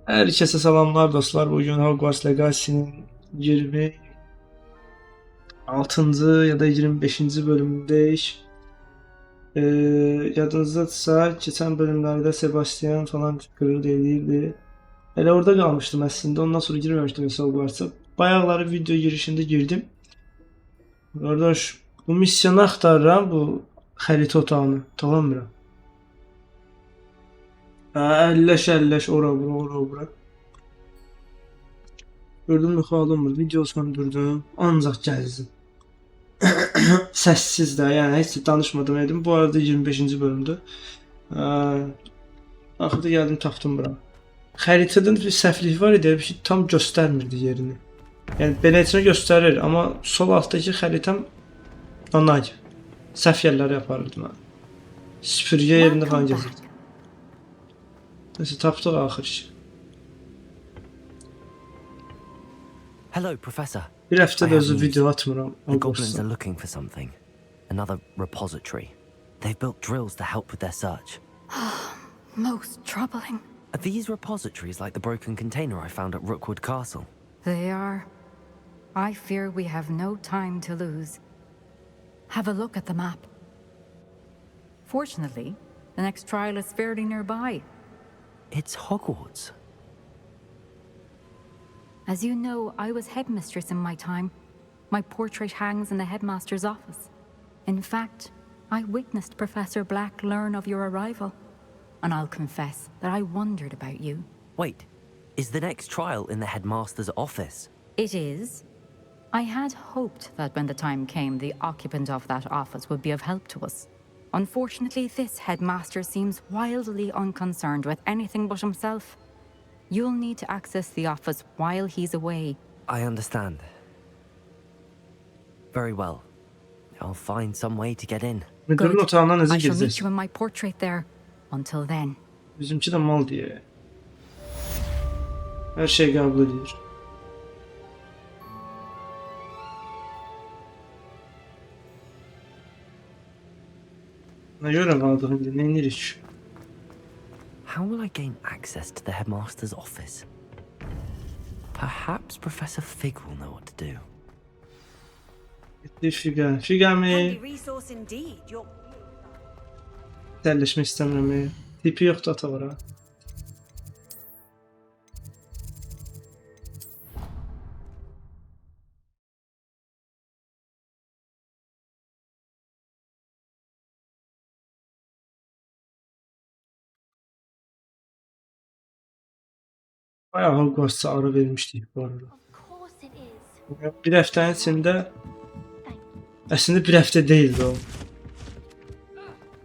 Herkese selamlar dostlar. Bugün Hogwarts Legacy'nin 26. ya da 25. bölümündeyiz. Yadınızdadırsa geçen bölümlerde Sebastian falan qırır eləyirdi. Elə orada qalmışdım əslində. Ondan sonra girməmişdim Hogwarts'a. Bayaqları video girişində girdim. Qardaş, bu misyonu axtarıram, bu xəritə otağını. Tamamdır. Əlləş, ora bura. Gördüm xalımır, videosunu gördüm, ancaq gəldim. Səssiz də, yəni heç danışmadım edim. Bu arada 25-ci bölümdür. Axırda gəldim, tapdım bura. Xəritədən bir səhvlik var idi ki, tam göstərmirdi yerini. Yəni beləcə göstərir, amma sol altdakı xəritəm nanay. Səhv yerləri yapardı mən. Süpürgə yerində falan gəzirdi. Neyse, tapdıq axır işi. Hello, Professor. Bir həftə də özü video atmıram. The goblins are looking for something. Another repository. They've built drills to help with their search. Most troubling. Are these repositories like the broken container I found at Rookwood Castle? They are. I fear we have no time to lose. Have a look at the map. Fortunately, the next trial is fairly nearby. It's Hogwarts. As you know, I was headmistress in my time. My portrait hangs in the headmaster's office. In fact, I witnessed Professor Black learn of your arrival. And I'll confess that I wondered about you. Wait, is the next trial in the headmaster's office? It is. I had hoped that when the time came, the occupant of that office would be of help to us. Unfortunately, this headmaster seems wildly unconcerned with anything but himself. You'll need to access the office while he's away. I understand. Very well. I'll find some way to get in. Müdürün otağına necə I shall meet girəcək? you in my portrait there. Until then. Bizimki də mal deyə. Hər şey qəbul edir. Nə görə qaldıq indi? Nə edirik? How will I gain access to the headmaster's office? Perhaps Professor Fig will know what to do. Getdik Fiqə. Fiqəmi Handy resource indeed. Your dərləşmək istəmirəm. Tipi yoxdur ata var ha. Bayağı Hogwarts'a ara vermişdik bu arada. Bir həftənin içində əslində bir həftə deyildi o.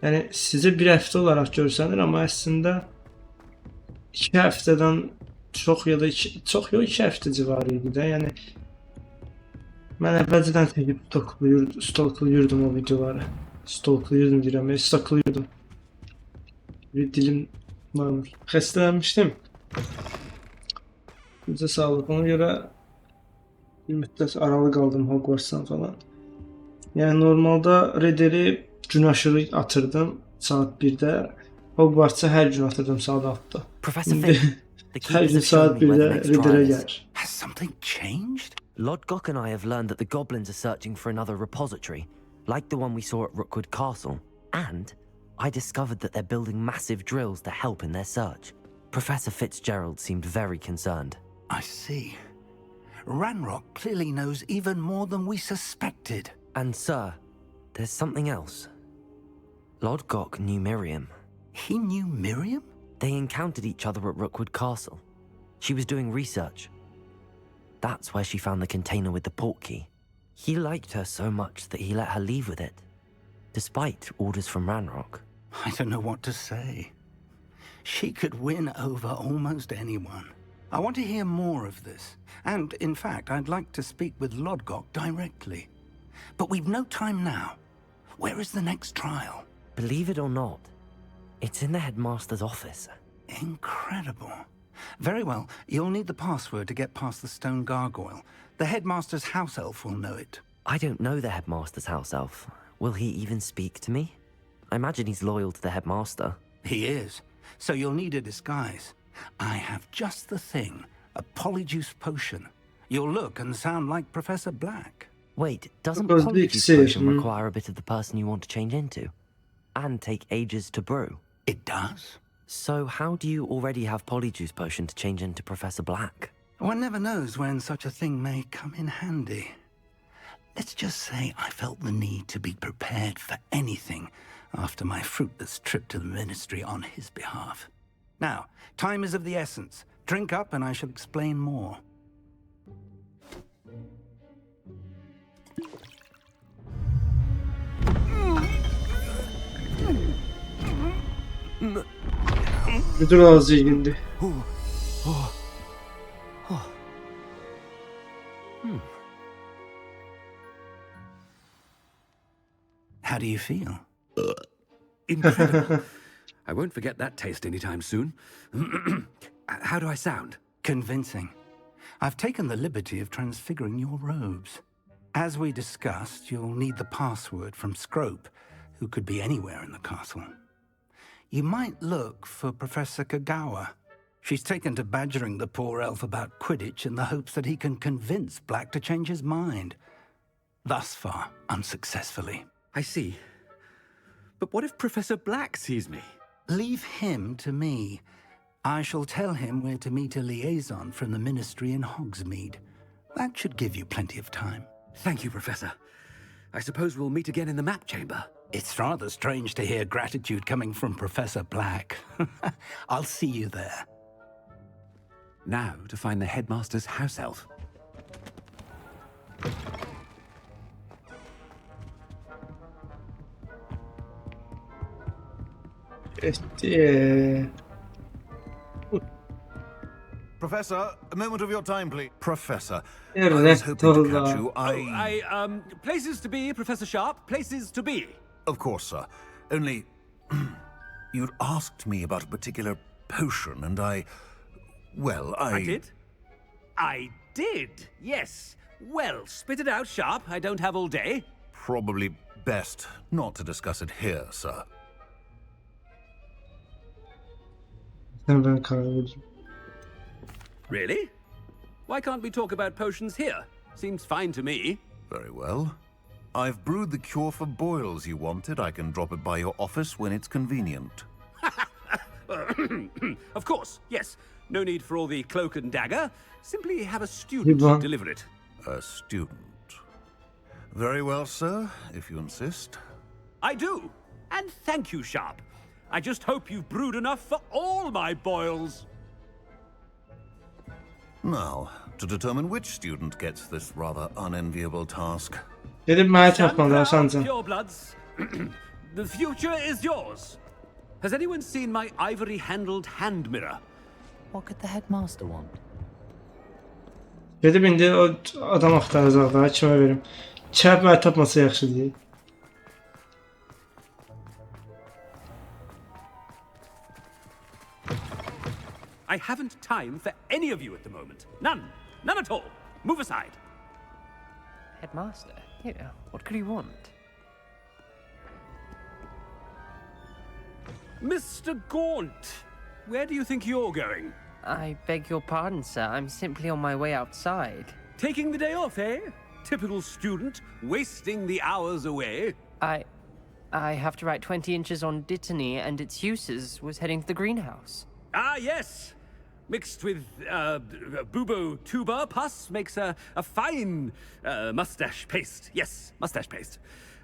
Yəni sizə bir həftə olaraq görsənir, amma əslində 2 həftədən çox ya da 2 həftə civarı idi də. Yəni mən əvvəlcədən çəkib stalklayırdım o videoları. Stalklayırdım deyirəm, stalklayırdım. Bir dilim varmış. Xəstələnmişdim. Bizə sağlıq. Ona görə bir müddət aralı qaldım Hogwarts'dan falan. Yəni normalda Redder'i gün aşırı atırdım saat 1'də. Hogwarts'a hər gün atırdım saat 6'da. Professor Fig, the Hər keepers gün have shown saat me where the 1'də next Redder'ə trial is. gəlir. Has something changed? Lodgok and I have learned that the goblins are searching for another repository, like the one we saw at Rookwood Castle. And I discovered that they're building massive drills to help in their search. Professor Fitzgerald seemed very concerned. I see. Ranrock clearly knows even more than we suspected. And sir, there's something else. Lodgok knew Miriam. He knew Miriam? They encountered each other at Rookwood Castle. She was doing research. That's where she found the container with the portkey. He liked her so much that he let her leave with it, despite orders from Ranrock. I don't know what to say. She could win over almost anyone. I want to hear more of this. And, in fact, I'd like to speak with Lodgok directly. But we've no time now. Where is the next trial? Believe it or not, it's in the headmaster's office. Incredible. Very well, you'll need the password to get past the stone gargoyle. The headmaster's house elf will know it. I don't know the headmaster's house elf. Will he even speak to me? I imagine he's loyal to the headmaster. He is. So you'll need a disguise. I have just the thing, a polyjuice potion. You'll look and sound like Professor Black. Wait, doesn't Because the polyjuice elixir, potion require a bit of the person you want to change into? And take ages to brew? It does? So how do you already have polyjuice potion to change into Professor Black? One never knows when such a thing may come in handy. Let's just say I felt the need to be prepared for anything after my fruitless trip to the ministry on his behalf. Now, time is of the essence. Drink up and I shall explain more. Müdür ağzı ilgindi. How do you feel? Incredible. I won't forget that taste anytime soon. How do I sound? Convincing. I've taken the liberty of transfiguring your robes. As we discussed, you'll need the password from Scrope, who could be anywhere in the castle. You might look for Professor Kagawa. She's taken to badgering the poor elf about Quidditch in the hopes that he can convince Black to change his mind. Thus far, unsuccessfully. I see. But what if Professor Black sees me? Leave him to me. I shall tell him where to meet a liaison from the ministry in Hogsmeade. That should give you plenty of time. Thank you, Professor. I suppose we'll meet again in the map chamber. It's rather strange to hear gratitude coming from Professor Black. I'll see you there. Now to find the headmaster's house elf. Professor, a moment of your time, please. Professor, Yeah, I was hoping to that's catch you. Places to be, Professor Sharp. Places to be. Of course, sir. Only, you'd asked me about a particular potion, and well, I did? I did, yes. Well, spit it out, Sharp. I don't have all day. Probably best not to discuss it here, sir. Ben karar vereceğim. Really? Why can't we talk about potions here? Seems fine to me. Very well. I've brewed the cure for boils you wanted. I can drop it by your office when it's convenient. Of course, yes. No need for all the cloak and dagger. Simply have a student Goodbye. deliver it. A student. Very well, sir, if you insist. I do. And thank you, Sharp. I just hope you've brewed enough for all my boils. Now, to determine which student gets this rather unenviable task. Gedib mənə Stand tapmalılar proud, sanca. purebloods. The future is yours. Has anyone seen my ivory-handled hand mirror? What could the headmaster want? Gedib indi o adam axtaracaq da, kimə verim. Kəb mənə tapmasa yaxşı deyil. I haven't time for any of you at the moment. None. None at all. Move aside. Headmaster? Yeah, what could he want? Mr. Gaunt, where do you think you're going? I beg your pardon, sir. I'm simply on my way outside. Taking the day off, eh? Typical student, wasting the hours away. I have to write 20 inches on Dittany and its uses. Was heading to the greenhouse. Ah, yes. Mixed with bubo tuber pus makes a fine mustache paste. Yes, mustache paste.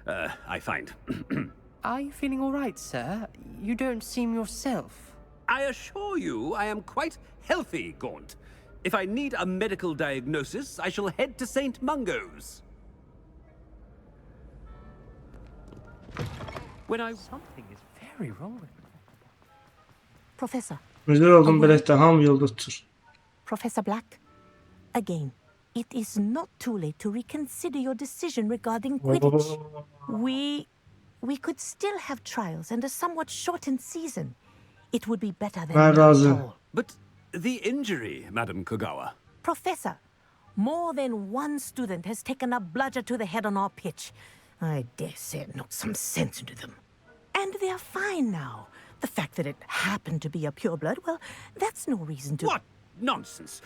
I find. Are you feeling all right, sir? You don't seem yourself. I assure you I am quite healthy, Gaunt. If I need a medical diagnosis, I shall head to St. Mungo's. When I... Something is very wrong with me. Professor. Müdür oldum belətdə, hamı yolda tutur. Professor Black. Again, it is not too late to reconsider your decision regarding Quidditch. We could still have trials and a somewhat shortened season. It would be better than Ben none at razı. all. But the injury, Madam Kogawa. Professor, more than one student has taken a bludger to the head on our pitch. I dare say it knocked some sense into them. And they are fine now. The fact that it happened to be a pureblood, well, that's no reason to... What nonsense!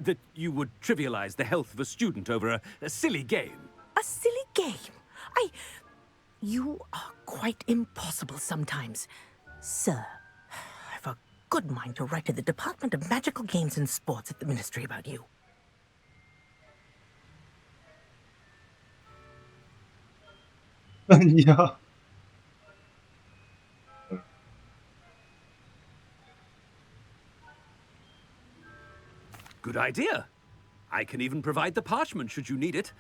That you would trivialize the health of a student over a silly game. A silly game? You are quite impossible sometimes. Sir, I've a good mind to write to the Department of Magical Games and Sports at the Ministry about you. Ya. Good idea. I can even provide the parchment should you need it.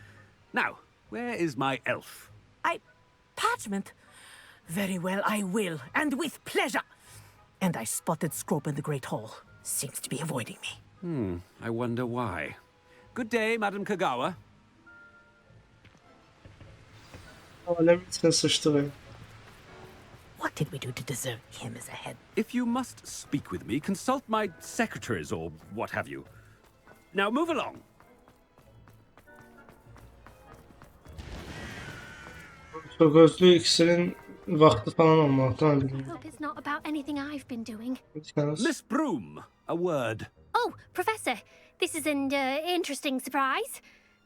Now, where is my elf? Parchment? Very well, I will, and with pleasure. And I spotted Scrope in the Great Hall. Seems to be avoiding me. I wonder why. Good day, Madam Kagawa. Alemsin sıçtı. What did we do to deserve him as a head? If you must speak with me, consult my secretaries or what have you. Now move along. Çok gözlü iksirin vakti falan olmalı. Tamam. Hope it's not about anything I've been doing. Miss Broom, a word. Oh, Professor, this is an interesting surprise.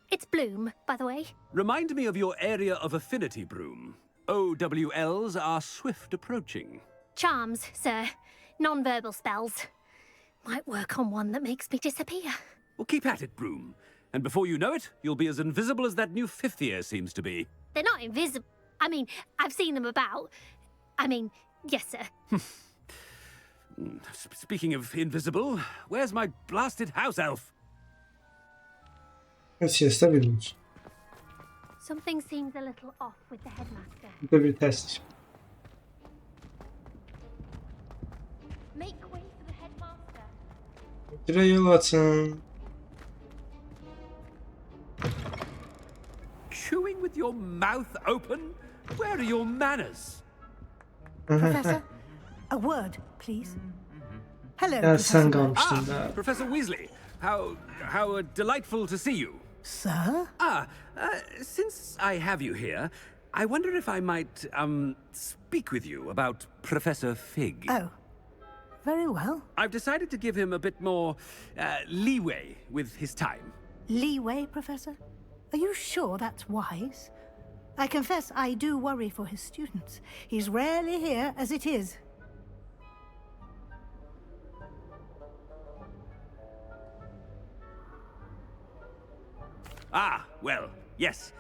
It's Bloom, by the way. Remind me of your area of affinity, Broom. OWLs are swift approaching. Charms, sir. Non-verbal spells. Might work on one that makes me disappear. Well, keep at it, Broom. And before you know it, you'll be as invisible as that new fifth year seems to be. They're not invisible. I mean, I've seen them about. I mean, yes, sir. Speaking of invisible, where's my blasted house elf? Siesta bilmiş. Something seems a little off with the headmaster. Bu da bir test. Make way for the headmaster. Dire yol açın. Chewing with your mouth open? Where are your manners? Professor, a word, please. Hello, Ya Professor. sen kalmıştın da. Professor Weasley, how delightful to see you. Sir? Since I have you here, I wonder if I might, speak with you about Professor Fig. Oh, very well. I've decided to give him a bit more, leeway with his time. Leeway, Professor? Are you sure that's wise? I confess I do worry for his students. He's rarely here as it is. Ah, well, yes.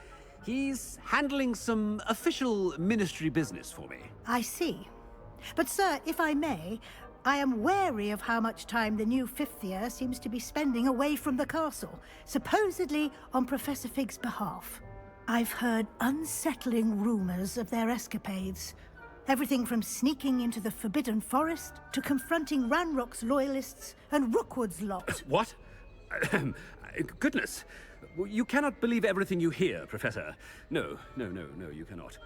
He's handling some official ministry business for me. I see. But sir, if I may, I am wary of how much time the new fifth year seems to be spending away from the castle, supposedly on Professor Fig's behalf. I've heard unsettling rumors of their escapades. Everything from sneaking into the Forbidden Forest to confronting Ranrock's loyalists and Rookwood's lot. What? Goodness. You cannot believe everything you hear, Professor. No, you cannot.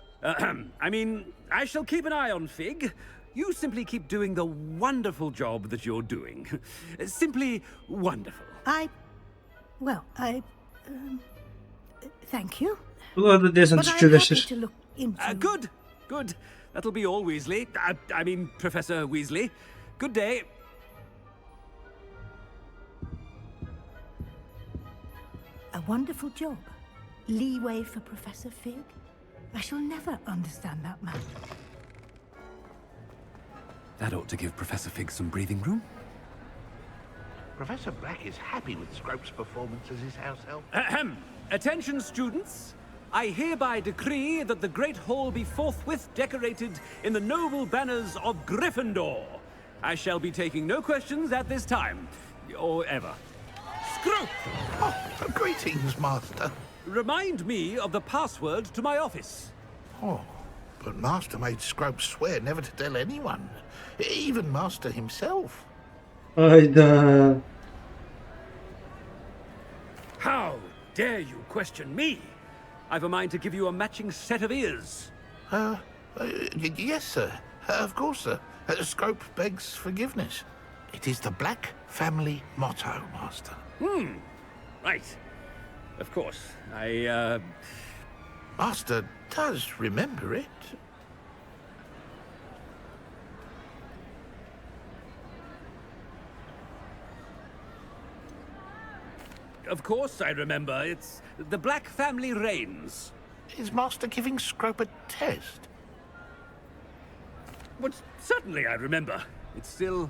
I mean, I shall keep an eye on Fig. You simply keep doing the wonderful job that you're doing. Simply wonderful. Thank you. Bunlar da desen But I'm happy tükürleşir. to look into... Good. That'll be all, Weasley. I mean, Professor Weasley. Good day. A wonderful job. Leeway for Professor Fig. I shall never understand that man. That ought to give Professor Fig some breathing room. Professor Black is happy with Scrope's performance as his house elf. Ahem. Attention, students. I hereby decree that the Great Hall be forthwith decorated in the noble banners of Gryffindor. I shall be taking no questions at this time, or ever. Scrope! Oh, greetings, Master. Remind me of the password to my office. Oh, but Master made Scrope swear never to tell anyone, even Master himself. Hayda. How dare you question me? I've a mind to give you a matching set of ears. Yes, sir. Of course, sir. Scrope begs forgiveness. It is the Black family motto, Master. Right. Of course. Master does remember it. of course I remember. It's the Black family reigns. Is Master giving Scrope a test? But certainly I remember. It's still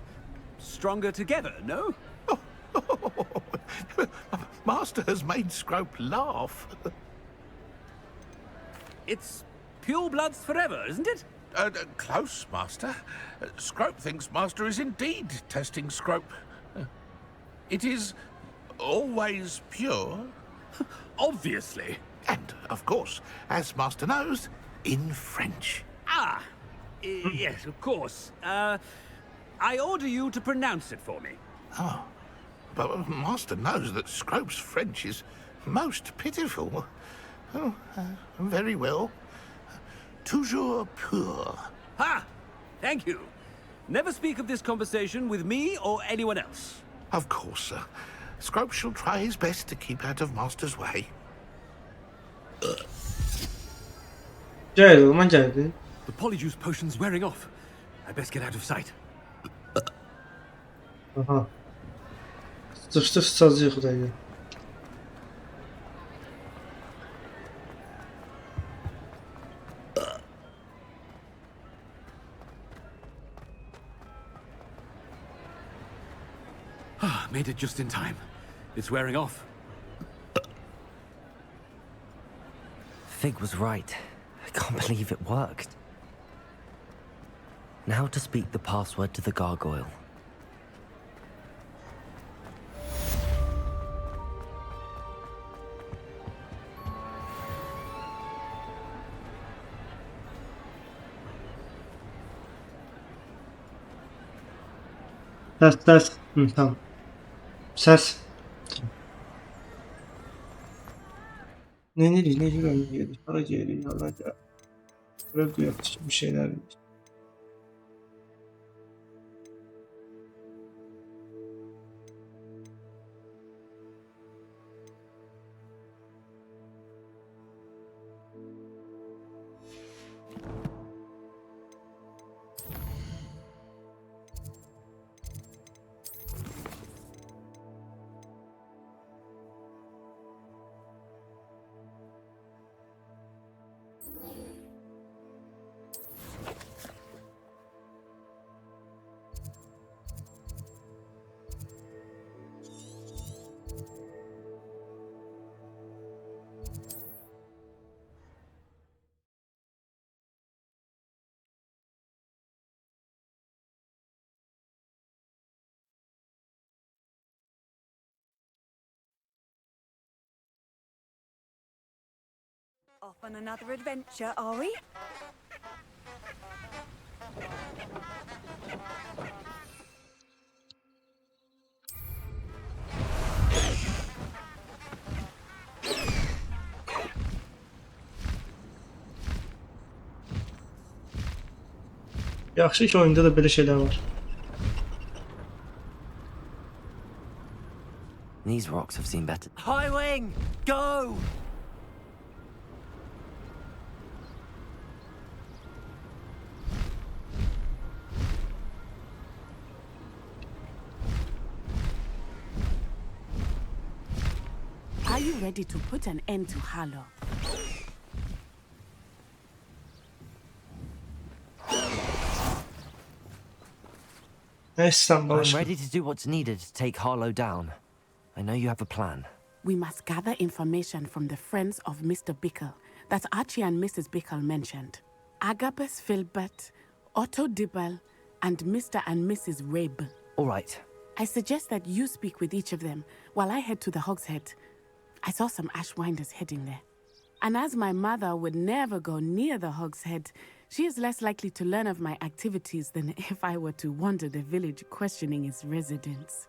stronger together, no? Master has made Scrope laugh. It's pure bloods forever, isn't it? Close, Master. Scrope thinks Master is indeed testing Scrope. It is always pure. Obviously. And, of course, as Master knows, in French. Ah, yes, of course. I order you to pronounce it for me. Oh, but Master knows that Scrope's French is most pitiful. Oh, very well. Toujours pur. Ha! Thank you. Never speak of this conversation with me or anyone else. Of course, sir. Scrope shall try his best to keep out of Master's way. Gel o zaman geldi. The polyjuice potion's wearing off. I best get out of sight. Aha. Sıçtı sazı xudaydı. Made it just in time. It's wearing off. Fig was right. I can't believe it worked. Now to speak the password to the gargoyle. Ses. Tamam. Ses. Ne geliyor? Para geliyor. Hala böyle duyuyor bir şeyler. Off on another adventure, are we? Yaxşı ki oyunda da belə şeylər var. These rocks have seen better. High wing, go! Are you ready to put an end to Harlow? I'm ready to do what's needed to take Harlow down. I know you have a plan. We must gather information from the friends of Mr. Bickle that Archie and Mrs. Bickle mentioned. Agabus Filbert, Otto Dibble, and Mr. and Mrs. Rabe. All right. I suggest that you speak with each of them while I head to the Hogshead. I saw some Ashwinders heading there. And as my mother would never go near the Hogshead, she is less likely to learn of my activities than if I were to wander the village questioning its residents.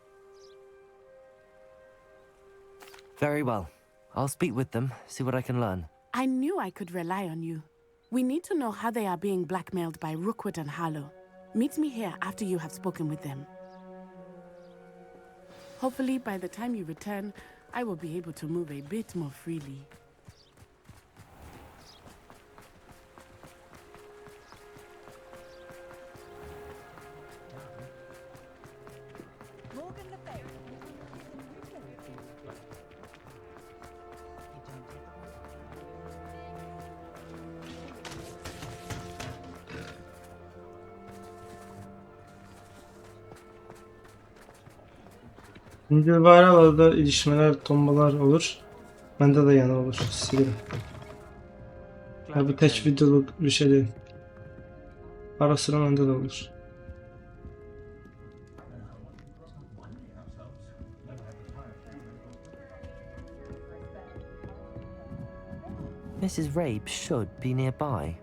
Very well. I'll speak with them, see what I can learn. I knew I could rely on you. We need to know how they are being blackmailed by Rookwood and Harlow. Meet me here after you have spoken with them. Hopefully, by the time you return, I will be able to move a bit more freely. İndividual arada ilişmeler, tombalar olur. Bende de yani olur. Silerim. Ya bu tek videoluk bir şey değil. Ara sıra bende de olur. Mrs. Rabe should be nearby.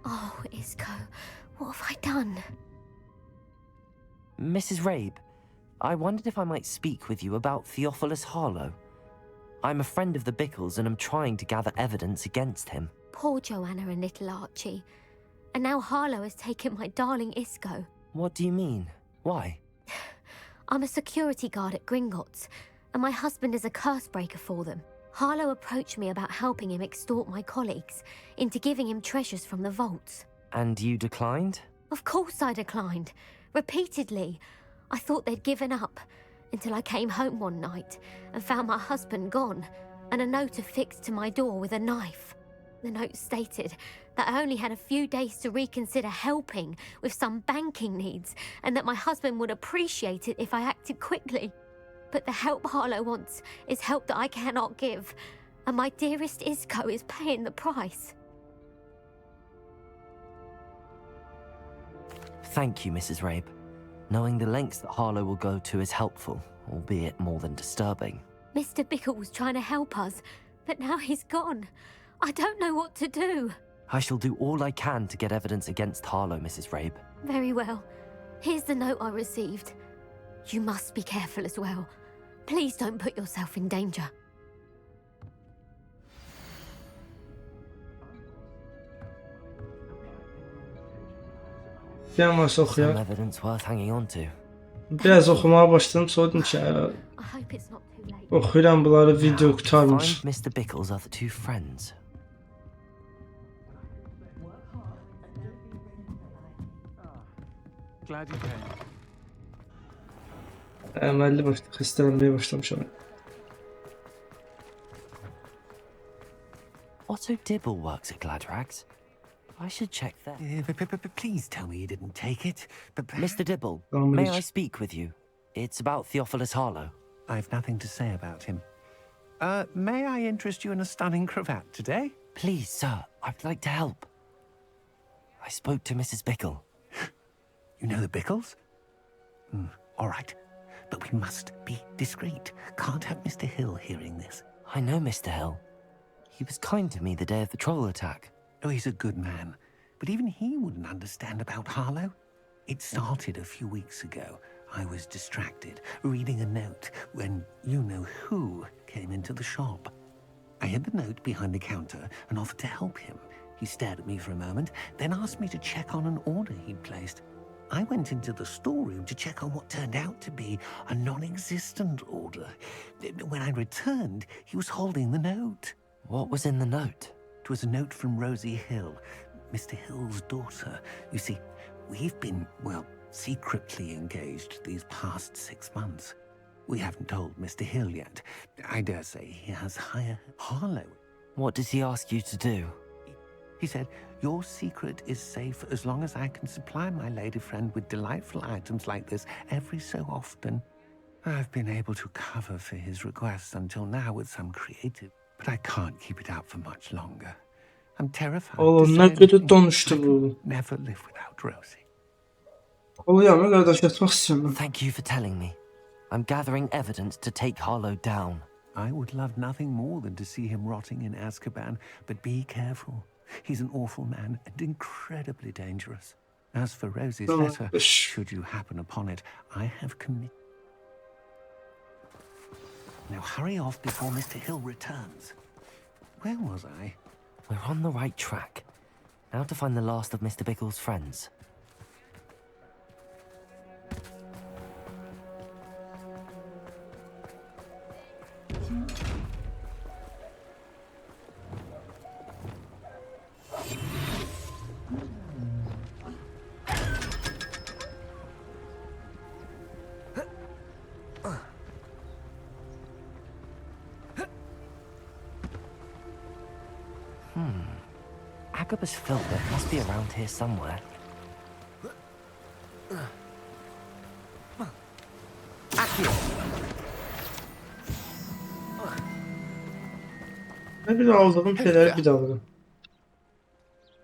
Oh, Isco, what have I done? Mrs. Rabe, I wondered if I might speak with you about Theophilus Harlow. I'm a friend of the Bickles and I'm trying to gather evidence against him. Poor Joanna and little Archie. And now Harlow has taken my darling Isco. What do you mean? Why? I'm a security guard at Gringotts, and my husband is a curse breaker for them. Harlow approached me about helping him extort my colleagues into giving him treasures from the vaults. And you declined? Of course I declined. Repeatedly. I thought they'd given up, until I came home one night and found my husband gone, and a note affixed to my door with a knife. The note stated that I only had a few days to reconsider helping with some banking needs, and that my husband would appreciate it if I acted quickly. But the help Harlow wants is help that I cannot give, and my dearest Isco is paying the price. Thank you, Mrs. Rabe. Knowing the lengths that Harlow will go to is helpful, albeit more than disturbing. Mr. Bickle was trying to help us, but now he's gone. I don't know what to do. I shall do all I can to get evidence against Harlow, Mrs. Rabe. Very well. Here's the note I received. You must be careful as well. Please don't put yourself in danger. Yan varsa Some okuyaq. evidence worth hanging on to. Biraz oxumağa başladım, sonra dedim ki, I hope it's not too late. oxuyuram bunları video qutarmış. Find Mr. Bickle's other two friends. Glad you came. Əməlli xəstələnməyə başlamışam. Otto Dibble works at Gladrags. I should check that. Please tell me you didn't take it. Mr. Dibble, Tamam, may hiç. I speak with you? It's about Theophilus Harlow. I've nothing to say about him. May I interest you in a stunning cravat today? Please, sir, I'd like to help. I spoke to Mrs. Bickle. You know the Bickles? All right. But we must be discreet. Can't have Mr. Hill hearing this. I know Mr. Hill. He was kind to me the day of the troll attack. Oh, he's a good man. But even he wouldn't understand about Harlow. It started a few weeks ago. I was distracted, reading a note, when you-know-who came into the shop. I hid the note behind the counter and offered to help him. He stared at me for a moment, then asked me to check on an order he'd placed. I went into the storeroom to check on what turned out to be a non-existent order. When I returned, he was holding the note. What was in the note? It was a note from Rosie Hill, Mr. Hill's daughter. You see, we've been, well, secretly engaged these past 6 months. We haven't told Mr. Hill yet. I dare say he has hired Harlow. What does he ask you to do? He said, your secret is safe as long as I can supply my lady friend with delightful items like this every so often. I've been able to cover for his requests until now with some creative, but I can't keep it out for much longer. I'm terrified Oğlum to ne say kötü that donuştu I bu. could never live without Rosie. Oluyor mu kardeş, yatmak istiyorum ben. Thank you for telling me. I'm gathering evidence to take Harlow down. I would love nothing more than to see him rotting in Azkaban, but be careful. He's an awful man and incredibly dangerous. As for Rosie's Tamam. letter, should you happen upon it, I have committed. Now hurry off before Mr. Hill returns. Where was I? We're on the right track. Now to find the last of Mr. Bickle's friends. Agabus Filbert must be around here somewhere. Accio! Ne bir aldığım şeyleri bir alırım.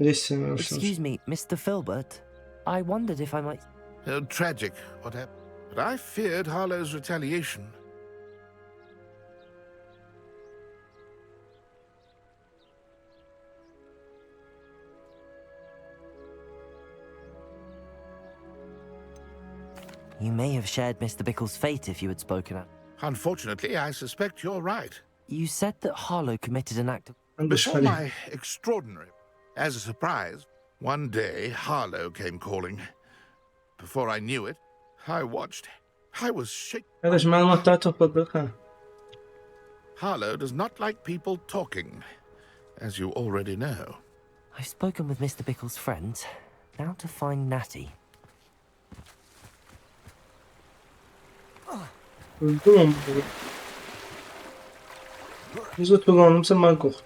Resim Excuse me, Mr. Filbert. I wondered if I might... Tragic, what happened. But I feared Harlow's retaliation. You may have shared Mr. Bickle's fate if you had spoken up. Unfortunately, I suspect you're right. You said that Harlow committed an act of... Before my extraordinary, as a surprise, one day Harlow came calling. Before I knew it, I watched. I was shaken. Kardeşim məlumatları topladık ha. Harlow does not like people talking, as you already know. I've spoken with Mr. Bickle's friends. Now to find Natty. Öldüm onu. Yüzü tullanımsa mən qorxdum.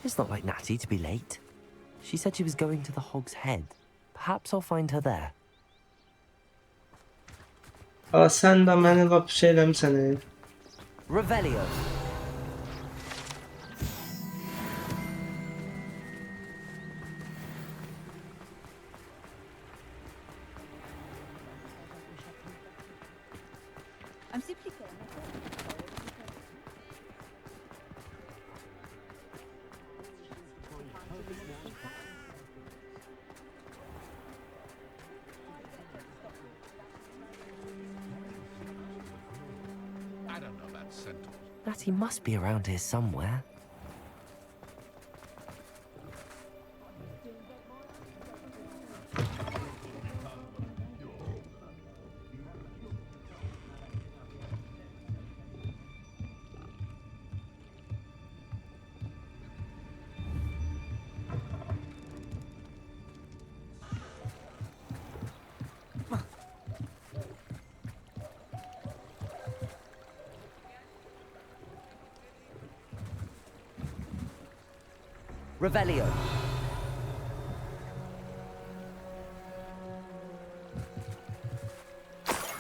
It's not like Natty to be late. She said she was going to the Hog's Head. Perhaps I'll find her there. Aa, sen de beni lap şeyləmişsən. Revelio. I'm simply going. I don't know that sentence. Natty must be around here somewhere. Revelio.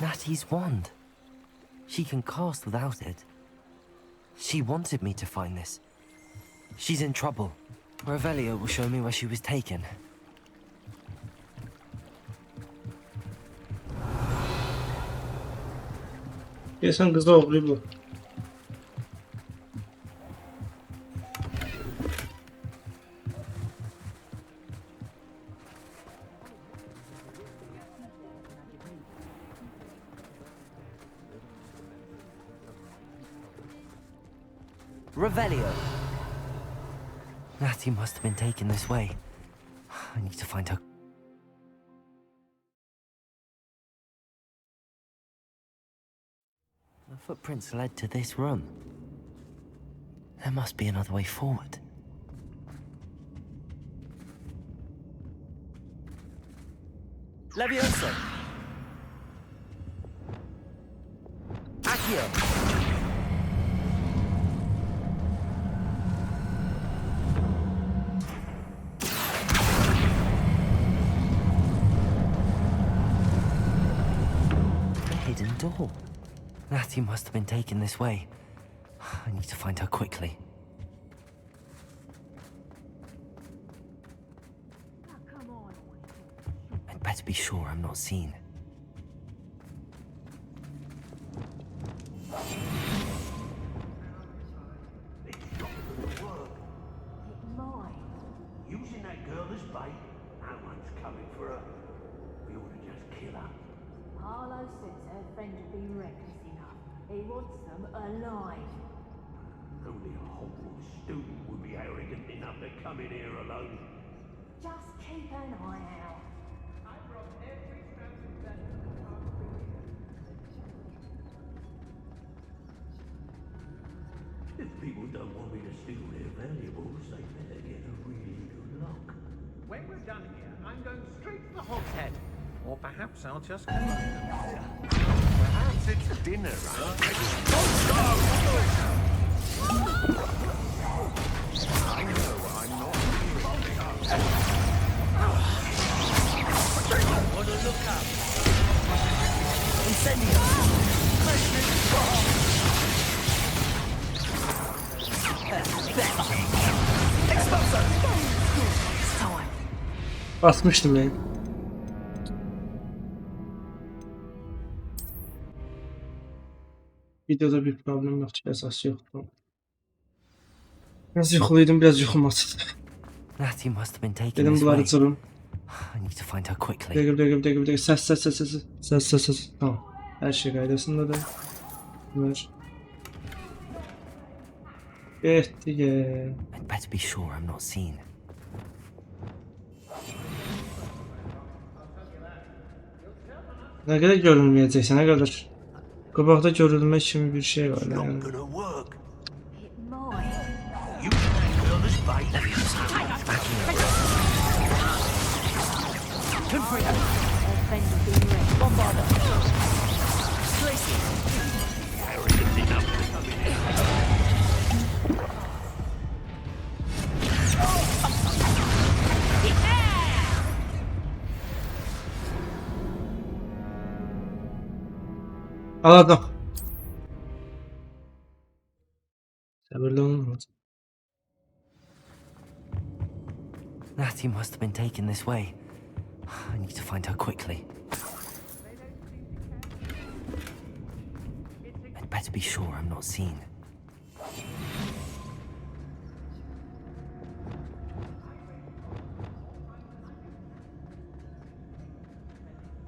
Natty's wand. She can cast without it. She wanted me to find this. She's in trouble. Revelio will show me where she was taken. Deyəsən qızı oğluyub bu. Revelio. Natty must have been taken this way. I need to find her. The footprints led to this room. There must be another way forward. Levioso. Accio. Hidden door. Natty must have been taken this way. I need to find her quickly. I'd better be sure I'm not seen. Using that girl as bait, no one's coming for her. We ought to just kill her. sense her friend would be reckless enough. He wants them alive. Only a Hogwarts student would be arrogant enough to come in here alone. Just keep an eye out. If people don't want me to steal their valuables, they better get a really good lock. When we're done here, I'm going straight to the Hogshead. Or perhaps I'll just go. Perhaps it's dinner, right? I know I'm not What a look up! Incendio! Basmıştım yani. Videoda bir problem yok, esası yoktu. Biraz yuxuluydum, biraz yuxum açıldı. Natty must have been taken Dedim this bunları way. çırım. I need to find her quickly. Bir dakika. Ses. Tamam. Her şey kaydasında da. Ver. Etti gel. I'd better be sure I'm not seen. Ne kadar görünmeyeceksin, ne kadar. Qabaqda görülmək kimi bir şey var yani. It might. You can girl this bait. Her friend would be reckless. Bombarda! Arrogant enough to come in here. Al adam. Sabırlı olmaz. Natty must have been taken this way. I need to find her quickly. I'd better be sure I'm not seen.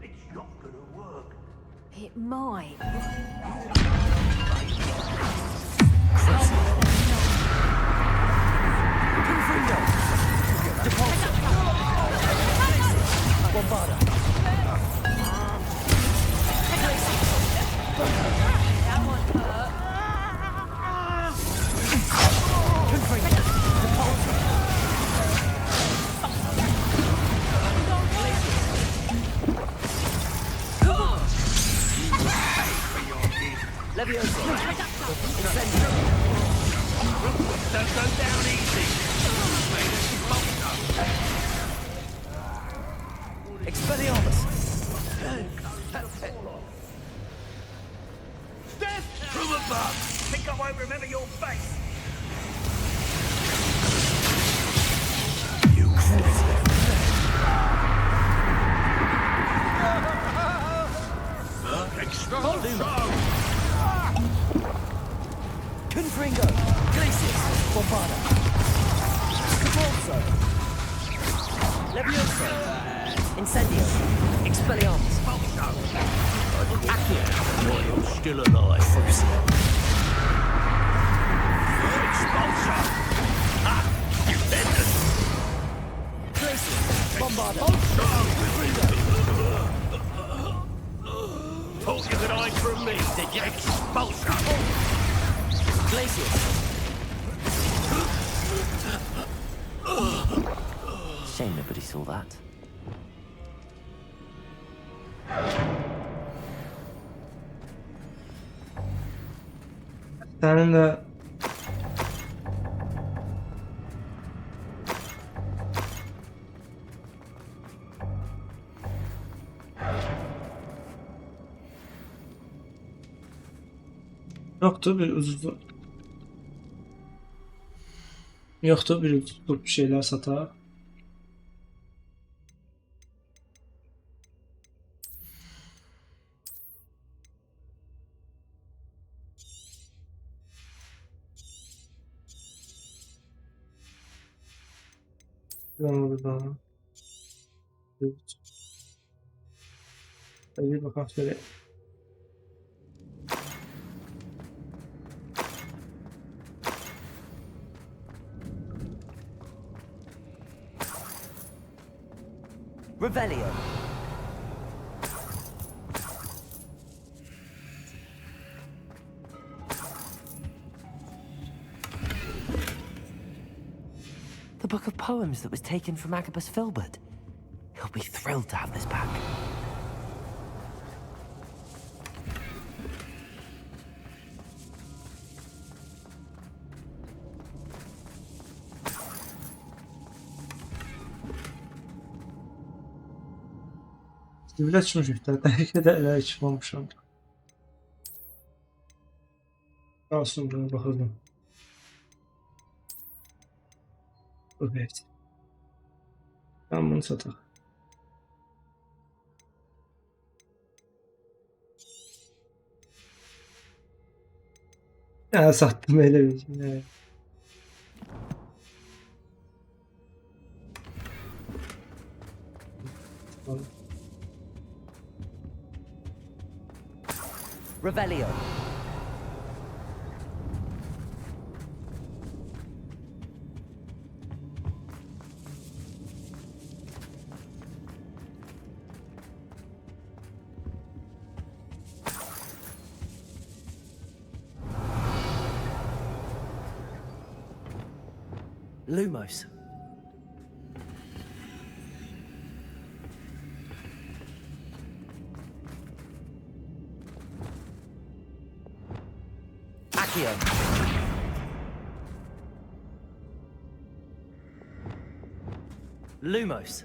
It's not gonna work. It might. Bombarda! Levioso! Incendio! Don't go down easy. Expelliarmus! Step from above. Think I won't remember your face. You Expulso! Confringo! Glacius! Bombarda! Capalzo! Levioso! Incendio! Expelliarmus! Accio! Boy, you're still alive. Crucio! Expulso! Ah, you ended. Glacius! Bombarda! Thought you could hide from me, did you? Expulso! Glacius! Shame nobody saw that. Senin de yoktu bir ucuzlu. Yoktu bir ucuzlu bir şeyler satar. Buradan. Taxtaya bir baxaq şöyle. Revelio. The book of poems that was taken from Agabus Filbert. He'll be thrilled to have this back. Zibile çıkmışıq da, dəqiqə də elə çıxmamışam. Qalsın buna baxırdım. Evet. Ben bunu sataq. Ya sattım elə bir şey. Evet. Tamam. Revelio. Lumos. Accio. Lumos.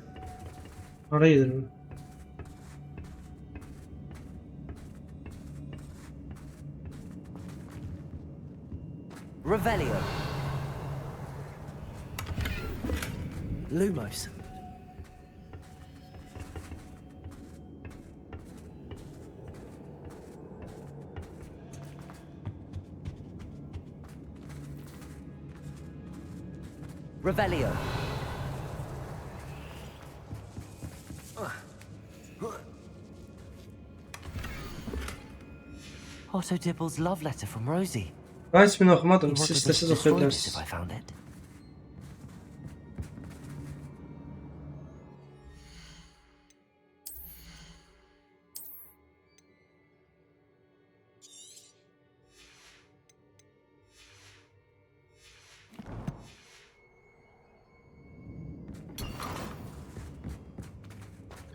Para yedim. Revelio. Lumos. Revelio. Otto Dibble's love letter from Rosie. Ben hiçbirini okumadım. He Siz wanted me to istesiniz destroy this okuyabilirsiniz. if I found it.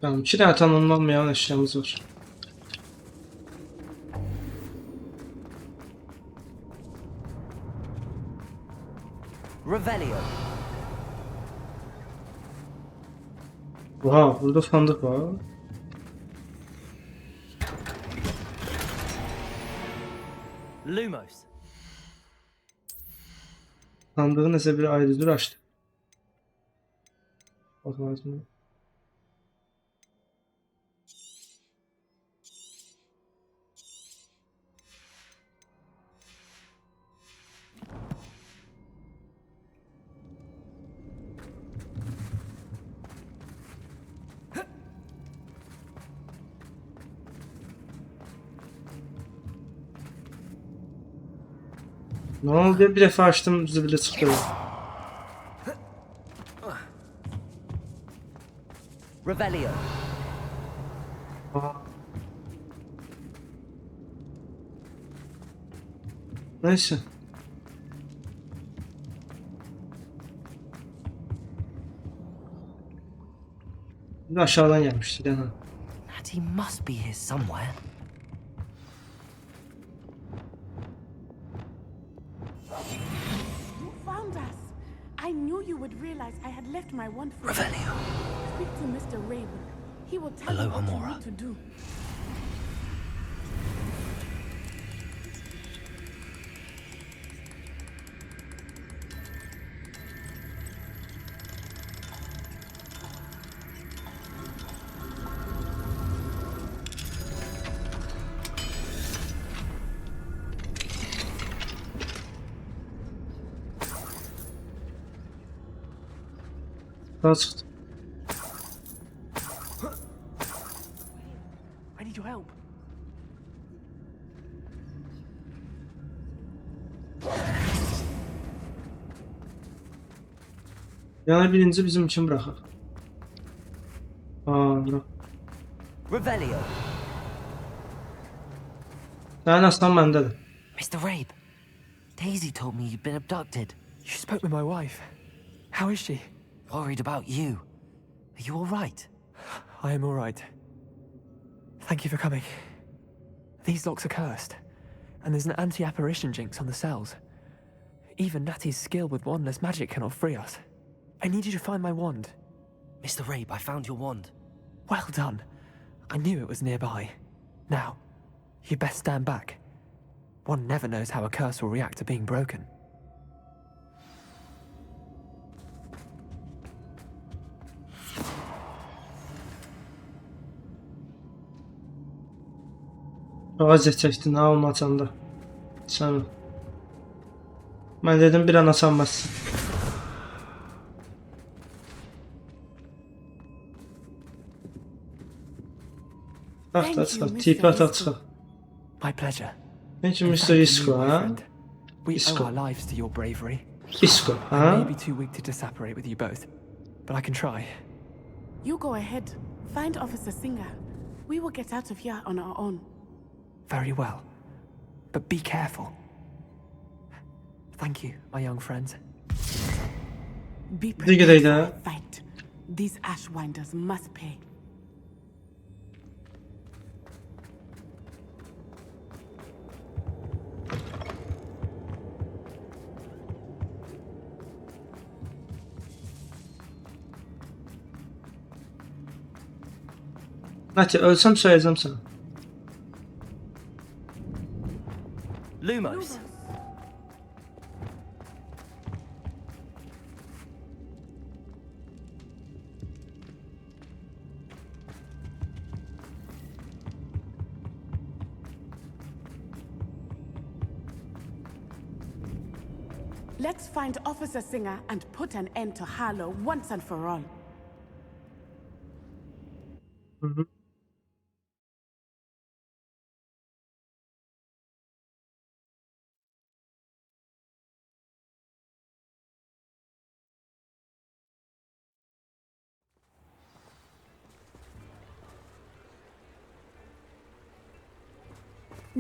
Tamam, 2 tane tanımlanmayan eşyamız var. Revelio. Oha, burada sandık var. Lumos. Sandığı nəsə bir ayrıdır açdı. Bak lazım. Ne oldu? Bir defa açtım, zibile çıktı. Revelio. Neyse. Bir de aşağıdan gelmişti yani. Natty must be here somewhere. You found us. I knew you would realize I had left my one friend. Revelio. Speak to Mr. Raven. He will tell Hello, you what Hamora. you need to do. Daha çıktı. I need your help. Yani birinci bizim için bırakaq. Bırak. Revelio. Sənin aslan məndədir. Mr. Rabe, Daisy told me you'd been abducted. You spoke with my wife. How is she? Worried about you. Are you all right? I am all right. Thank you for coming. These locks are cursed, and there's an anti-apparition jinx on the cells. Even Natty's skill with wandless magic cannot free us. I need you to find my wand. Mr. Rabe, I found your wand. Well done. I knew it was nearby. Now, you best stand back. One never knows how a curse will react to being broken. Ağac çəkdin ha onu açanda. Sən. Mən dedim bir an açamazsın. Tipi atak çıxaq. My pleasure. Thank you, Mr. Isco, ha? We Isco. owe our lives to your bravery. Isco, I ha? may be too weak to disapparate with you both, but I can try. You go ahead. Find Officer Singer. We will get out of here on our own. Very well. But be careful. Thank you, my young friends. Be Dig it, prepared Ada. for a fight. These Ashwinders must pay. Natya ölsəm söyləyəcəm sənə. Lumos. Let's find Officer Singer and put an end to Harlow once and for all.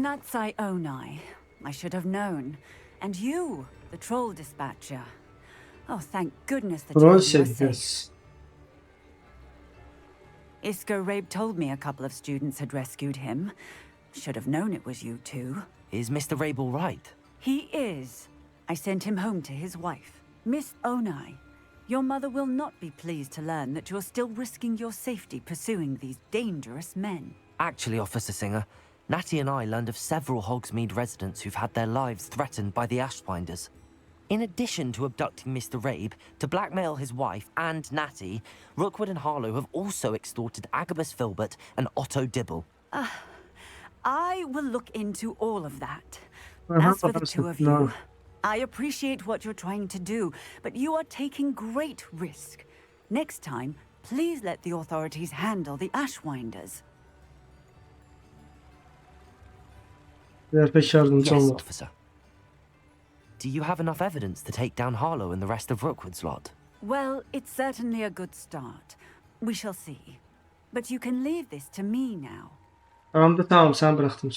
Natsai Onai. I should have known. And you, the troll dispatcher. Oh, thank goodness that you are safe. Isco Rabe told me a couple of students had rescued him. Should have known it was you two. Is Mr. Rabe all right? He is. I sent him home to his wife. Miss Onai, your mother will not be pleased to learn that you're still risking your safety pursuing these dangerous men. Actually, Officer Singer, Natty and I learned of several Hogsmeade residents who've had their lives threatened by the Ashwinders. In addition to abducting Mr. Rabe, to blackmail his wife and Natty, Rookwood and Harlow have also extorted Agabus Filbert and Otto Dibble. I will look into all of that. As for the two of you, I appreciate what you're trying to do, but you are taking great risk. Next time, please let the authorities handle the Ashwinders. Yes, officer. Do you have enough evidence to take down Harlow and the rest of Rookwood's lot? Well, it's certainly a good start. We shall see. But you can leave this to me now. Tamam sen bıraktın.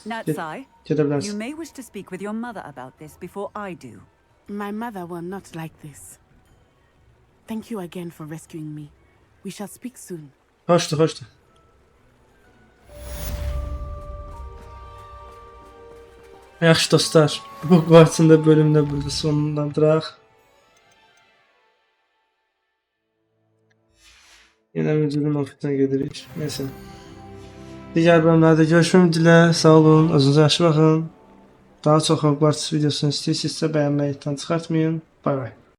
Natsai, Gidebilirsin. you may wish to speak with your mother about this before I do. My mother will not like this. Thank you again for rescuing me. We shall speak soon. Hoştu. Yaxşı dostlar, bu Hogwarts'ın bölümünü burada sonlandıraq. Yine müdürün ofisine gedirik. Neyse. Diğer bölümlerde görüşmek dileğiyle. Sağ olun, özünüze yaxşı baxın. Daha çox Hogwarts videosunu istəyirsinizsə bəyənməyi çıxartmayın. Bay bay.